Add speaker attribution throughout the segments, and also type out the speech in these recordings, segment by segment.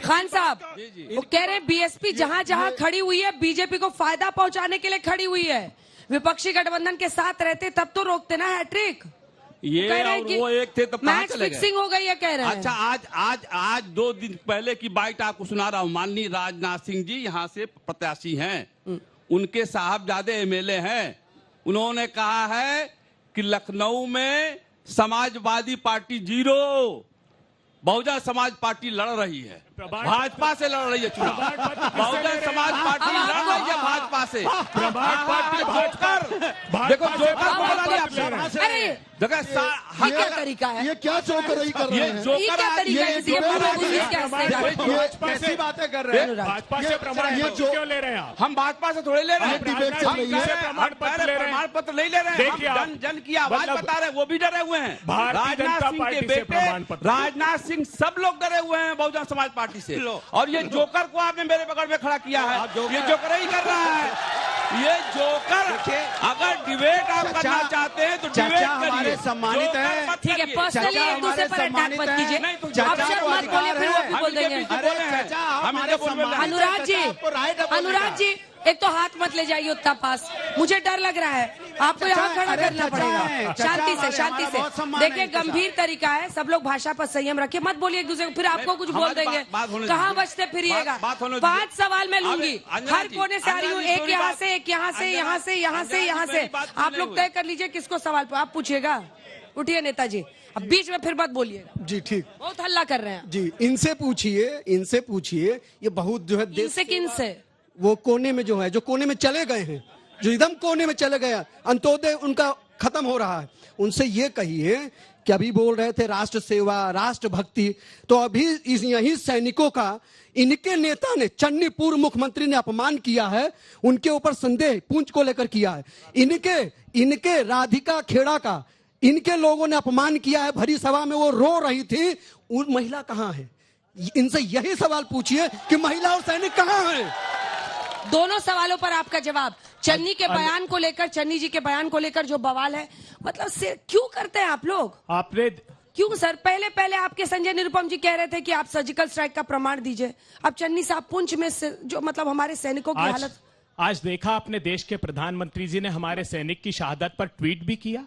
Speaker 1: खान साहब वो कह रहे हैं बीएसपी जहां जहां खड़ी हुई है बीजेपी को फायदा पहुंचाने के लिए खड़ी हुई है। विपक्षी गठबंधन के साथ रहते तब तो रोकते ना हैट्रिक।
Speaker 2: ये और वो एक थे तब कहां
Speaker 1: मैच
Speaker 2: चले गए?
Speaker 1: फिक्सिंग हो गई है कह रहे हैं।
Speaker 2: अच्छा, आज 2 दिन पहले की बाइट आपको सुना रहा हूं। माननीय राजनाथ सिंह जी यहाँ से प्रत्याशी हैं, उनके साहबजादे एमएलए हैं। उन्होंने कहा है कि लखनऊ में समाजवादी पार्टी 0, बहुजन समाज पार्टी लड़ रही है, भाजपा से लड़ रही है चुनाव। बहुजन समाज पार्टी लड़ रही है भाजपा से। देखो जोकर को बता दिया।
Speaker 1: अरे ये क्या तरीका है?
Speaker 3: ये क्या चौकराई कर रहे हैं?
Speaker 1: ये क्या तरीका है?
Speaker 4: कैसी बातें कर रहे हैं? भाजपा से प्रमाण पत्र क्यों ले रहे हैं आप?
Speaker 2: हम भाजपा से थोड़े ले रहे हैं,
Speaker 3: डिबेट चल रही है।
Speaker 4: प्रमाण पत्र ले रहे हैं,
Speaker 2: प्रमाण पत्र नहीं ले रहे हैं। जन की आवाज बता रहे हैं, वो भी डरे हुए हैं।
Speaker 4: भारतीय जनता पार्टी से प्रमाण पत्र,
Speaker 2: राजनाथ सिंह सब लोग डरे हुए हैं बहुजन समाज पार्टी से। और ये जोकर को आपने मेरे बगल में खड़ा किया है, ये जोकर ही कर रहा है। ये जोकर अगर डिबेट आप करना चाहते हैं तो डिबेट
Speaker 4: हमारे सम्मानित है।
Speaker 1: ठीक है, पर्सनली एक दूसरे पर अटैक मत कीजिए। आप शब्द मत बोलिए, फिर वो भी बोल देंगे। अनुराग जी एक तो हाथ मत ले जाइए उतना पास, मुझे डर लग रहा है। आपको यहाँ खड़ा करना पड़ेगा। शांति से देखिए, गंभीर तरीका है। सब लोग भाषा पर संयम रखिए, मत बोलिए एक दूसरे को, फिर आपको कुछ बोल देंगे। कहाँ बचते फिरिएगा? 5 सवाल मैं लूंगी, हर कोने से आ रही हूँ। एक यहाँ से, एक यहाँ से, यहाँ से, यहाँ से, यहाँ से। आप लोग तय कर लीजिए किसको सवाल आप पूछिएगा। उठिए नेताजी, अब बीच में फिर मत बोलिएगा
Speaker 3: जी। ठीक,
Speaker 1: बहुत हल्ला कर रहे हैं
Speaker 3: जी। इनसे पूछिए ये बहुत जो है
Speaker 1: इनसे किनसे
Speaker 3: वो कोने में जो है, जो कोने में चले गए हैं, जो एकदम कोने में चले गए हैं, अंत्योदय उनका खत्म हो रहा है, उनसे ये कहिए कि अभी बोल रहे थे राष्ट्र सेवा, राष्ट्र भक्ति, तो अभी यही सैनिकों का इनके नेता ने, चन्नी पूर्व मुख्यमंत्री ने अपमान किया है, उनके ऊपर संदेह पूंछ को लेकर किया है। इनके राधिका खेड़ा का इनके लोगों ने अपमान किया है। भरी सभा में वो रो रही थी, वो महिला कहाँ है? इनसे यही सवाल पूछिए कि महिला और सैनिक कहाँ हैं?
Speaker 1: दोनों सवालों पर आपका जवाब। चन्नी के बयान को लेकर, चन्नी जी के बयान को लेकर जो बवाल है, मतलब क्यों करते हैं आप लोग?
Speaker 4: आपने
Speaker 1: क्यों सर? पहले आपके संजय निरुपम जी कह रहे थे कि आप सर्जिकल स्ट्राइक का प्रमाण दीजिए। अब चन्नी साहब पुंछ में जो मतलब हमारे सैनिकों की हालत।
Speaker 4: आज देखा आपने, देश के प्रधानमंत्री जी ने हमारे सैनिक की शहादत पर ट्वीट भी किया।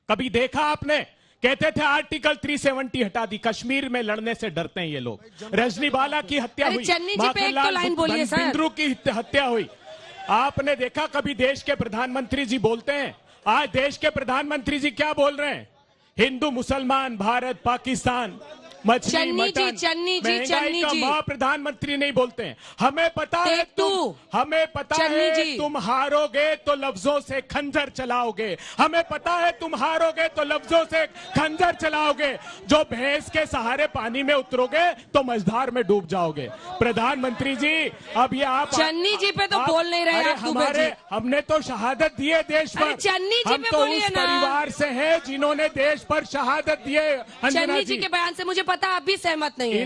Speaker 4: कभी देखा आपने? कहते थे आर्टिकल 370 हटा दी, कश्मीर में लड़ने से डरते हैं ये लोग। रजनी बाला की हत्या हुई,
Speaker 1: चन्नी जी पे एक तो लाइन बोलिए सर।
Speaker 4: बिंद्रू की हत्या हुई। आपने देखा कभी देश के प्रधानमंत्री जी बोलते हैं? आज देश के प्रधानमंत्री जी क्या बोल रहे हैं? हिंदू मुसलमान, भारत पाकिस्तान, मछली मटन, महंगाई का मां प्रधानमंत्री नहीं बोलते हैं। हमें पता है तुम हारोगे तो लफ्जों से खंजर चलाओगे। हमें पता है तुम हारोगे तो लफ्जों से खंजर चलाओगे। जो भैंस के सहारे पानी में उतरोगे तो मझधार में डूब जाओगे। प्रधानमंत्री जी, अब ये आप
Speaker 1: चन्नी जी पे तो बोल नहीं रहे।
Speaker 4: हमने तो शहादत दी है देश पर।
Speaker 1: चन्नी जी
Speaker 4: हम तो उस परिवार से हैं जिन्होंने देश पर शहादत दी है।
Speaker 1: चन्नी जी के बयान से मुझे पता आप भी सहमत नहीं है।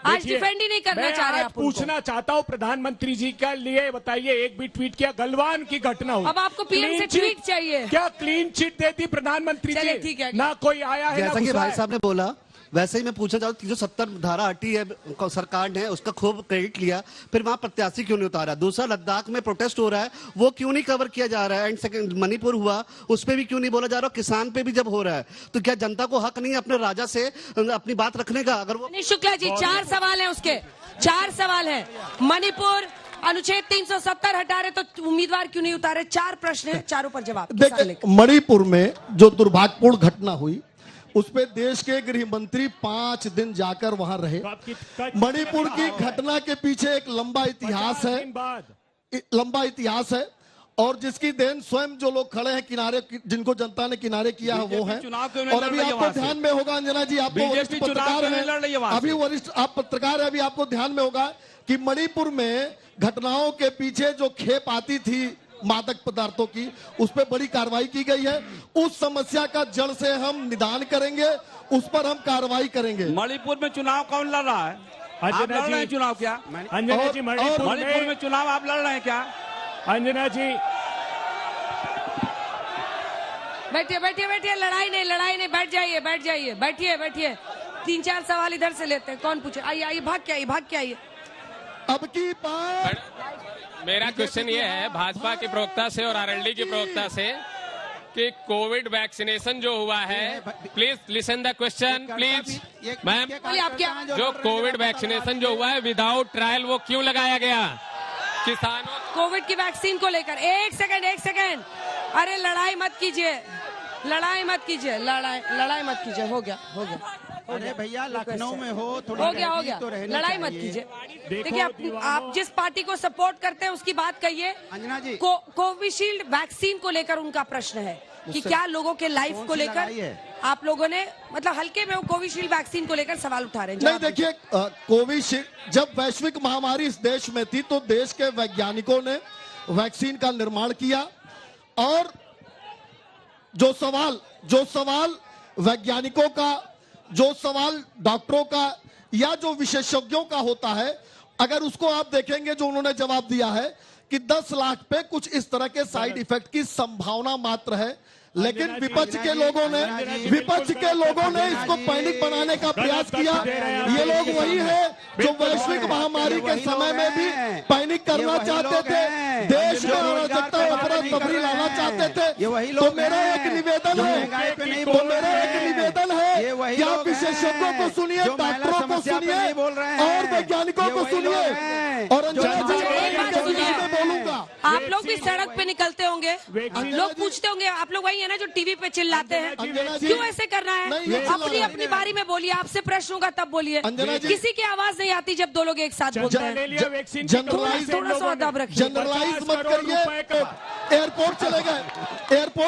Speaker 1: आज डिफेंड ही नहीं करना चाह रहे।
Speaker 4: पूछना चाहता हूँ प्रधानमंत्री जी के लिए, बताइए, एक भी ट्वीट किया, गलवान की घटना हुई।
Speaker 1: अब आपको पीएम से ट्वीट चाहिए
Speaker 4: क्या? क्लीन चिट देती प्रधानमंत्री जी,
Speaker 1: ठीक है।
Speaker 4: ना कोई आया है,
Speaker 3: जैसा कि भाई साहब ने बोला वैसे ही मैं पूछना चाहता हूँ, जो 70 धारा हटी है सरकार ने, उसका खूब क्रेडिट लिया, फिर वहां प्रत्याशी क्यों नहीं उतारा? दूसरा, लद्दाख में प्रोटेस्ट हो रहा है, वो क्यों नहीं कवर किया जा रहा है? एंड सेकंड, मणिपुर हुआ, उस पर भी क्यों नहीं बोला जा रहा? किसान पे भी जब हो रहा है, तो क्या जनता को हक नहीं है अपने राजा से अपनी बात रखने का? अगर वो
Speaker 1: शुक्ला जी, 4 सवाल है उसके, 4 सवाल है। मणिपुर अनुच्छेद 370 हटा रहे तो उम्मीदवार क्यों नहीं उतारे? 4 प्रश्न है, चारों पर जवाब।
Speaker 3: देखिए, मणिपुर में जो दुर्भाग्यपूर्ण घटना हुई, उसपे देश के गृह मंत्री 5 दिन जाकर वहां रहे। मणिपुर की घटना के पीछे एक लंबा इतिहास है और जिसकी देन स्वयं जो लोग खड़े हैं किनारे, जिनको जनता ने किनारे किया है, वो है। और अभी आपको ध्यान में होगा, अंजना जी, आपको वरिष्ठ पत्रकार हैं, अभी वरिष्ठ आप पत्रकार हैं, अभी आपको ध्यान में होगा कि मणिपुर में घटनाओं के पीछे जो खेप आती थी मादक पदार्थों की, उस पर बड़ी कार्रवाई की गई है। उस समस्या का जड़ से हम निदान करेंगे, उस पर हम कार्रवाई करेंगे।
Speaker 2: मणिपुर में चुनाव कौन लड़ रहा है? आप लड़ रहे हैं चुनाव क्या?
Speaker 4: अंजना जी,
Speaker 2: मणिपुर में चुनाव आप लड़ रहे हैं क्या?
Speaker 4: अंजना जी,
Speaker 1: बैठिए, लड़ाई नहीं, बैठ जाइए, बैठिए। 3-4 सवाल इधर से लेते हैं। कौन पूछे? आइए आइए, भाग के आइए।
Speaker 5: अब की बार
Speaker 6: मेरा क्वेश्चन ये है भाजपा के प्रवक्ता से और आरएलडी के प्रवक्ता से कि कोविड वैक्सीनेशन जो हुआ है, please listen the question please ma'am, जो कोविड वैक्सीनेशन जो हुआ है विदाउट ट्रायल वो क्यों लगाया गया? किसानों
Speaker 1: कोविड की वैक्सीन को लेकर एक सेकंड, अरे लड़ाई मत कीजिए, लड़ाई मत कीजिए। हो गया।
Speaker 7: अरे भैया लखनऊ में हो
Speaker 1: गया
Speaker 7: तो
Speaker 1: लड़ाई मत कीजिए। देखिए आप जिस पार्टी को सपोर्ट करते हैं उसकी बात कहिए।
Speaker 7: अंजना जी,
Speaker 1: कोविशील्ड वैक्सीन को लेकर उनका प्रश्न है कि क्या लोगों के लाइफ को लेकर आप लोगों ने मतलब हल्के में कोविशील्ड वैक्सीन को लेकर सवाल उठा रहे हैं?
Speaker 5: नहीं, देखिए कोविशील्ड जब वैश्विक महामारी इस देश में थी तो देश के वैज्ञानिकों ने वैक्सीन का निर्माण किया और जो सवाल वैज्ञानिकों का, जो सवाल डॉक्टरों का या जो विशेषज्ञों का होता है, अगर उसको आप देखेंगे जो उन्होंने जवाब दिया है कि 10 लाख पे कुछ इस तरह के साइड इफेक्ट की संभावना मात्र है, लेकिन विपक्ष के लोगों ने इसको पैनिक बनाने का प्रयास किया। ये लोग वही है जो वैश्विक महामारी के समय में भी पैनिक करना चाहते थे, देश में अराजकता और अफरा-तफरी लाना चाहते थे। तो मेरा एक निवेदन है कि आप विशेषज्ञों को सुनिए, डॉक्टरों को सुनिए और वैज्ञानिकों को सुनिए। और बोलूंगा,
Speaker 1: आप लोग भी सड़क पे निकलते होंगे, लोग पूछते होंगे, आप लोग वही है ना जो टीवी पे चिल्लाते हैं, क्यों ऐसे करना है? अपनी बारी में बोलिए, आपसे प्रश्न होगा तब बोलिए। किसी की आवाज नहीं आती जब 2 लोग एक साथ बोलते हैं। थोड़ा सा अदब रखिए।
Speaker 5: जनरलाइज मत करिए। एयरपोर्ट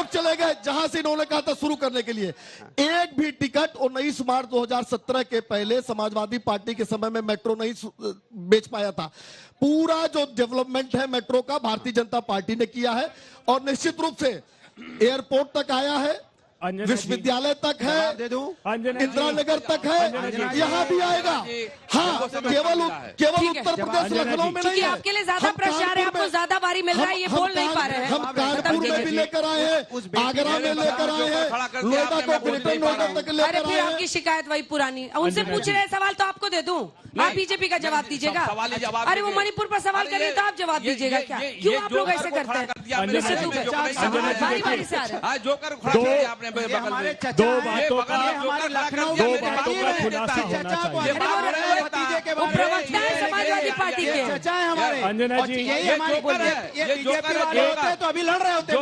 Speaker 5: चले गए जहां से इन्होंने कहा था शुरू करने के लिए। एक भी टिकट 19 मार्च 2017 के पहले समाजवादी पार्टी के समय में मेट्रो नहीं बेच पाया था। पूरा जो डेवलपमेंट है मेट्रो का भारतीय जनता पार्टी ने किया है और निश्चित रूप से एयरपोर्ट तक आया है, विश्वविद्यालय तक है, इंदिरा नगर तक है, यहाँ भी आएगा। हाँ, केवल उत्तर प्रदेश लखनऊ में नहीं है।
Speaker 1: आपके लिए ज्यादा प्रश्न आ रहे हैं, आपको ज्यादा बारी मिल रहा है, ये बोल नहीं पा रहे हैं।
Speaker 5: हम कानपुर में भी लेकर आए हैं, आगरा में लेकर आए हैं, नोएडा को ग्रेटर नोएडा तक लेकर आए हैं।
Speaker 1: फिर आपकी शिकायत वही पुरानी, उनसे पूछ रहे सवाल तो आपको दे दूं, आप बीजेपी का जवाब दीजिएगा। अरे वो मणिपुर पर सवाल करिए तो आप जवाब दीजिएगा क्या? क्यों आप लोग ऐसे करते हैं? बारी बारी से आ रहे हैं।
Speaker 4: हमारे दो बातों का खुलासा होना चाहिए।
Speaker 1: वो प्रवक्ता है समाजवादी पार्टी के।
Speaker 4: अंजना जी,
Speaker 7: ये बीजेपी वाले होते तो अभी लड़ रहे होते।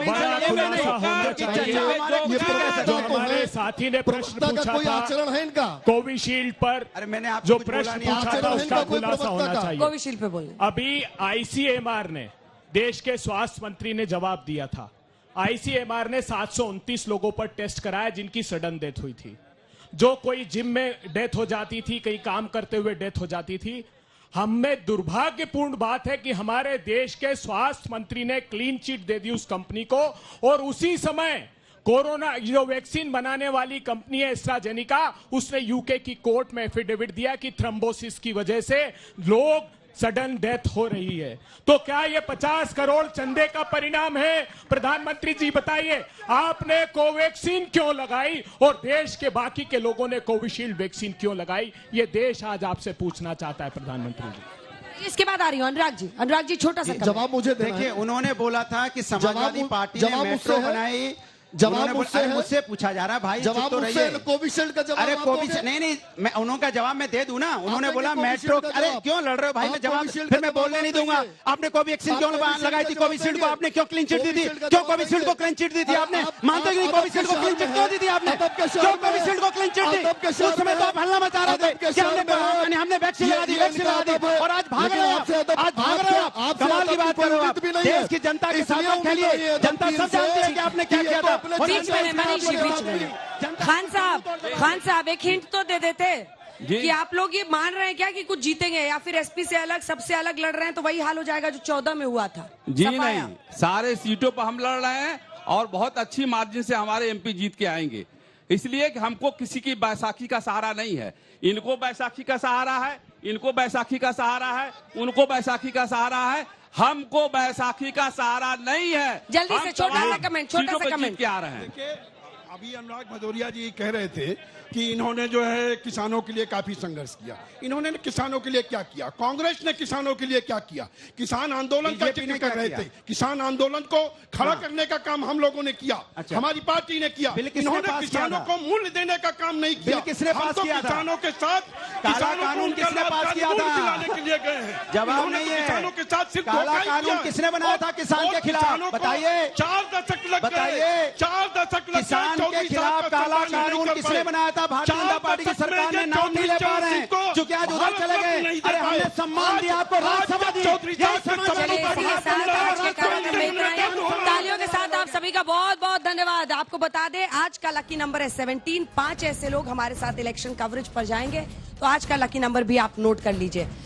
Speaker 4: जो हमारे साथी ने प्रश्न पूछा
Speaker 5: कोई आचरण है इनका
Speaker 4: कोविशील्ड पर,
Speaker 7: अरे मैंने आपको
Speaker 4: जो प्रश्न पूछा था उसका खुलासा होना चाहिए।
Speaker 1: कोविशील्ड पे बोले।
Speaker 4: अभी आईसीएमआर ने, देश के स्वास्थ्य मंत्री ने जवाब दिया था। आईसीएमआर ने 729 लोगों पर टेस्ट कराया जिनकी सडन डेथ हुई थी। जो कोई जिम में डेथ हो जाती थी, कहीं काम करते हुए डेथ हो जाती थी। हमें दुर्भाग्यपूर्ण बात है कि हमारे देश के स्वास्थ्य मंत्री ने क्लीन चिट दे दी उस कंपनी को, और उसी समय कोरोना जो वैक्सीन बनाने वाली कंपनी है एस्ट्राजेनिका, उसने यूके की कोर्ट में एफिडेविट दिया कि थ्रोम्बोसिस की वजह से लोग सडन डेथ हो रही है। तो क्या ये 50 करोड़ चंदे का परिणाम है? प्रधानमंत्री जी बताइए, आपने कोवैक्सीन क्यों लगाई और देश के बाकी के लोगों ने कोविशील्ड वैक्सीन क्यों लगाई? ये देश आज आपसे पूछना चाहता है प्रधानमंत्री जी।
Speaker 1: इसके बाद आ रही हूँ अनुराग जी छोटा सा
Speaker 5: जवाब मुझे
Speaker 7: देखिए, उन्होंने बोला था कि समाजवादी पार्टी ने मेट्रो बनाई।
Speaker 5: जवाब
Speaker 7: मुझसे पूछा जा रहा है भाई,
Speaker 5: जवाब कोविशील्ड का जवाब।
Speaker 7: अरे कोविशील्ड नहीं, मैं उनका जवाब मैं दे दूं ना। उन्होंने बोला मेट्रो। अरे क्यों लड़ रहे हो भाई? मैं जवाब फिर मैं बोलने नहीं दूंगा। आपने कोवैक्सीन क्यों लगाई थी? कोविशील्ड को आपने क्यों क्लीन चिट दी थी? क्यों कोविशील्ड को क्लीन चिट दी थी आपने? मानते नहीं कोविशील्ड को क्लीन चिट क्यों दी थी आपने? क्यों कोविशील्ड को क्लीन चिट दी? उस समय तो आप हल्ला मचा रहे थे कि हमने वैक्सीन लगा दी और आज भाग रहे हो आप। कमाल की बात कर रहे हो आप। देश की जनता के साथ खेलिए, जनता सब जानती है कि आपने क्या किया था।
Speaker 1: खान साहब एक हिंट तो दे देते कि आप लोग ये मान रहे हैं क्या कि कुछ जीतेंगे, या फिर एसपी से अलग सबसे अलग लड़ रहे हैं तो वही हाल हो जाएगा जो 14 में हुआ था?
Speaker 2: जी नहीं, सारे सीटों पर हम लड़ रहे हैं और बहुत अच्छी मार्जिन से हमारे एमपी जीत के आएंगे। इसलिए कि हमको किसी की बैसाखी का सहारा नहीं है। इनको बैसाखी का सहारा है, इनको बैसाखी का सहारा है, उनको बैसाखी का सहारा है, हमको बैसाखी का सहारा नहीं है।
Speaker 1: जल्दी से छोटा सा कमेंट
Speaker 2: क्या आ रहे हैं?
Speaker 8: अभी अनुराग भदौरिया जी कह रहे थे कि इन्होंने जो है किसानों के लिए काफी संघर्ष किया। इन्होंने किसानों के लिए क्या किया? कांग्रेस ने किसानों के लिए क्या किया? किसान आंदोलन का जिक्र कर रहे थे। किसान आंदोलन को खड़ा करने का काम हम लोगों ने किया।
Speaker 7: अच्छा।
Speaker 8: हमारी पार्टी ने किया। इन्होंने किसानों को मूल्य देने का काम नहीं किया।
Speaker 7: किसने पास किया था?
Speaker 8: किसानों के साथ
Speaker 7: काला कानून किसने पास किया था?
Speaker 8: दिलाने के लिए गए हैं।
Speaker 7: जवाब नहीं है।
Speaker 8: किसानों के साथ सिर्फ
Speaker 7: काला कानून किसने बनाया था किसान के खिलाफ? बताइए।
Speaker 8: 4 दशक लग
Speaker 7: बताइए।
Speaker 8: 4 दशक लग
Speaker 7: किसान के खिलाफ काला कानून किसने बनाया था? भारतीय जनता पार्टी की सरकार ने नाम नहीं ले पा रहे हैं, जो कि आज उधर चले गए। अरे हमने सम्मान दिया आपको, राज्यसभा दी।
Speaker 1: चलिए इसी के साथ आज के कार्यक्रम में इतना ही। तालियों के साथ आप सभी का बहुत बहुत धन्यवाद। आपको बता दें आज का लकी नंबर है 17। 5 ऐसे लोग हमारे साथ इलेक्शन कवरेज पर जाएंगे, तो आज का लकी नंबर भी आप नोट कर लीजिए।